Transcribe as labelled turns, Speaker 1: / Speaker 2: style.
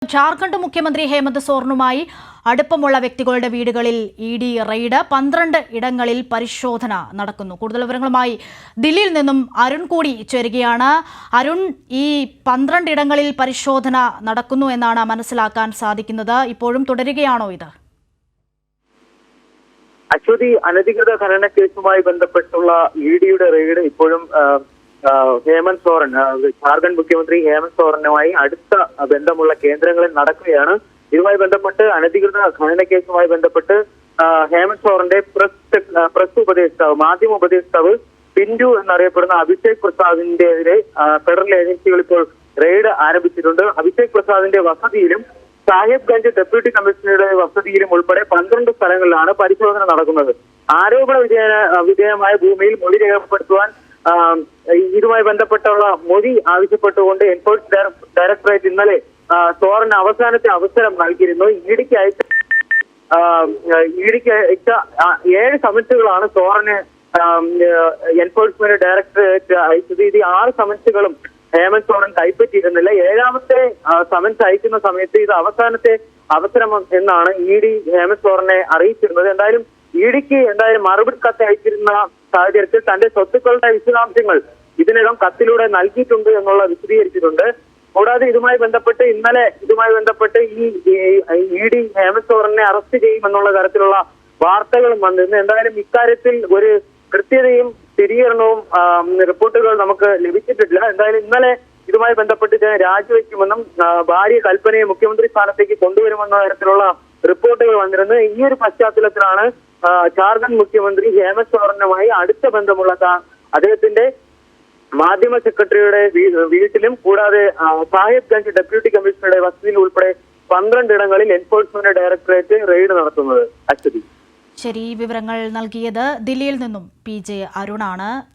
Speaker 1: ജാർഖണ്ഡ് മുഖ്യമന്ത്രി ഹേമന്ത് സോറനുമായി അടുപ്പമുള്ള വ്യക്തികളുടെ വീടുകളിൽ ഇഡി റെയ്ഡ് 12 ഇടങ്ങളിൽ പരിശോധന നടക്കുന്നു. കൂടുതൽ വിവരങ്ങളുമായി ദില്ലിയിൽ നിന്നും അരുൺ കൂടി ചേരുകയാണ്. അരുൺ, ഈ 12 ഇടങ്ങളിൽ പരിശോധന നടക്കുന്നു എന്നാണ് മനസ്സിലാക്കാൻ സാധിക്കുന്നത്. ഇപ്പോഴും തുടരുകയാണോ ഇത്?
Speaker 2: അശ്വതി, അനധികൃത ഖനന കേസുമായി ബന്ധപ്പെട്ടുള്ള ഇഡിയുടെ റെയ്ഡ് ഇപ്പോഴും ഹേമന്ത് സോറൻ, ജാർഖണ്ഡ് മുഖ്യമന്ത്രി ഹേമന്ത് സോറനുമായി അടുത്ത ബന്ധമുള്ള കേന്ദ്രങ്ങളിൽ നടക്കുകയാണ്. ഇതുമായി ബന്ധപ്പെട്ട് അനധികൃത ഖനന കേസുമായി ബന്ധപ്പെട്ട് ഹേമന്ത് സോറന്റെ പ്രസ് ഉപദേഷ്ടാവ്, മാധ്യമ ഉപദേഷ്ടാവ് പിന്റു എന്നറിയപ്പെടുന്ന അഭിഷേക് പ്രസാദിന്റെതിരെ ഫെഡറൽ ഏജൻസികൾ ഇപ്പോൾ റെയ്ഡ് ആരംഭിച്ചിട്ടുണ്ട്. അഭിഷേക് പ്രസാദിന്റെ വസതിയിലും സാഹിബ്ഗഞ്ച് ഡെപ്യൂട്ടി കമ്മീഷണറുടെ വസതിയിലും ഉൾപ്പെടെ 12 സ്ഥലങ്ങളിലാണ് പരിശോധന നടക്കുന്നത്. ആരോപണ വിധേയമായ ഭൂമിയിൽ മൊഴി രേഖപ്പെടുത്തുവാൻ ഇതുമായി ബന്ധപ്പെട്ടുള്ള മൊഴി ആവശ്യപ്പെട്ടുകൊണ്ട് എൻഫോഴ്സ്മെന്റ് ഡയറക്ടറേറ്റ് ഇന്നലെ സോറന് അവസാനത്തെ അവസരം നൽകിയിരുന്നു. ഇഡിക്ക് അയച്ച 7 സമൻസുകളാണ് സോറന് എൻഫോഴ്സ്മെന്റ് ഡയറക്ടറേറ്റ് അയച്ചത്. ഇത് 6 സമൻസുകളും ഹേമന്ത് സോറൻ കൈപ്പറ്റിയിരുന്നില്ല. 7ാമത്തെ സമൻസ് അയക്കുന്ന സമയത്ത് ഇത് അവസാനത്തെ അവസരം എന്നാണ് ഇഡി ഹേമന്ത് സോറനെ അറിയിച്ചിരുന്നത്. എന്തായാലും ഇഡിക്ക് മറുപടി കത്ത് അയച്ചിരുന്ന സാഹചര്യത്തിൽ തന്റെ സ്വത്തുക്കളുടെ വിശദാംശങ്ങൾ ഇതിനകം കത്തിലൂടെ നൽകിയിട്ടുണ്ട് എന്നുള്ള വിശദീകരിച്ചിട്ടുണ്ട്. കൂടാതെ ഇതുമായി ബന്ധപ്പെട്ട് ഈ ഇഡി ഹേമന്ത് സോറനെ അറസ്റ്റ് ചെയ്യുമെന്നുള്ള തരത്തിലുള്ള വാർത്തകളും വന്നിരുന്നു. എന്തായാലും ഇക്കാര്യത്തിൽ ഒരു കൃത്യതയും സ്ഥിരീകരണവും റിപ്പോർട്ടുകൾ നമുക്ക് ലഭിച്ചിട്ടില്ല. എന്തായാലും ഇന്നലെ ഇതുമായി ബന്ധപ്പെട്ട് രാജിവെക്കുമെന്നും ഭാര്യ കൽപ്പനയെ മുഖ്യമന്ത്രി സ്ഥാനത്തേക്ക് കൊണ്ടുവരുമെന്ന തരത്തിലുള്ള റിപ്പോർട്ടുകൾ വന്നിരുന്നു. ഈ ഒരു പശ്ചാത്തലത്തിലാണ് ജാർഖണ്ഡ് മുഖ്യമന്ത്രി ഹേമന്ത് സോറനുമായി അടുത്ത ബന്ധമുള്ള അദ്ദേഹത്തിന്റെ മാധ്യമ സെക്രട്ടറിയുടെ വീട്ടിലും കൂടാതെ സാഹിബ്ഗഞ്ച് ഡെപ്യൂട്ടി കമ്മീഷണറുടെ വസതിയിൽ ഉൾപ്പെടെ 12 ഇടങ്ങളിൽ എൻഫോഴ്സ്മെന്റ് ഡയറക്ടറേറ്റ് റെയ്ഡ് നടത്തുന്നത്. അശ്വതി,
Speaker 1: ശരി, വിവരങ്ങൾ നൽകിയത് ദില്ലിയിൽ നിന്നും PJ അരുണാണ്.